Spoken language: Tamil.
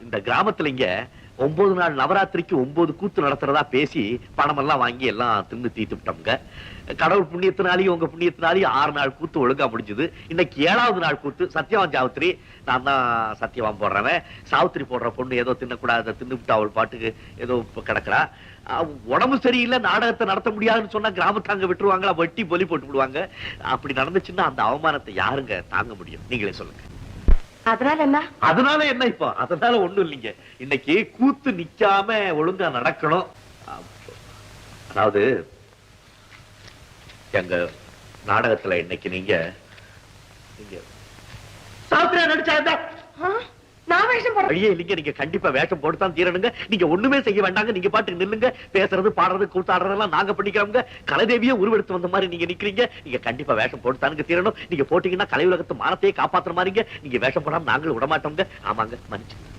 இந்த கிராமத்துல இங்க 9 நாள் நவராத்திரிக்கு 9 கூத்து நடத்துறதா பேசி பணம் எல்லாம் வாங்கி எல்லாம் தின்னு தீத்து விட்டோம்ங்க. கடவுள் புண்ணியத்தினாலையும் உங்க புண்ணியத்தினாலையும் 6 நாள் கூத்து ஒழுங்கா முடிஞ்சது. இன்னைக்கு 7வது நாள் கூத்து சத்தியவான் சாவித்திரி. நான் தான் சத்தியவான் போடுறவன். சாவித்திரி போடுற பொண்ணு ஏதோ தின்னக்கூடாத தின்னுவிட்டு அவள் பாட்டுக்கு ஏதோ கிடக்குறா. உடம்பு சரியில்லை, நாடகத்தை நடத்த முடியாதுன்னு சொன்னா கிராமத்தாங்க விட்டுருவாங்களா, வெட்டி பொலி போட்டு விடுவாங்க. அப்படி நடந்துச்சுன்னா அந்த அவமானத்தை யாருங்க தாங்க முடியும்? நீங்களே சொல்லுங்க. அதனால என்ன? அதனால என்ன? இப்போ அதனால ஒண்ணும் இல்லைங்க. இன்னைக்கு கூத்து நிக்காம ஒழுங்கா நடக்கணும். அதாவது எங்க நாடகத்துல இன்னைக்கு நீங்க சாஸ்திரியா நடிச்சா நான் வேஷம் போட வழியே இல்லைங்க. நீங்க கண்டிப்பா வேஷம் போட்டுத்தான் தீரணுங்க. நீங்க ஒண்ணுமே செய்ய வேண்டாங்க. நீங்க பாட்டுக்கு நில்லுங்க. பேசுறது பாடுறது கூத்தாடுறதெல்லாம் நாங்க பண்ணிக்கிறோங்க. கலைதேவியே உருவெடுத்து வந்த மாதிரி நீங்க நிக்கிறீங்க. நீங்க கண்டிப்பா வேஷம் போட்டு தானுங்க தீரணும். நீங்க போட்டீங்கன்னா கலை உலகத்து மானத்தையே காப்பாத்துற மாதிரிங்க. நீங்க வேஷம் போடாம நாங்களும் விட மாட்டோங்க. ஆமாங்க, மன்னிச்சு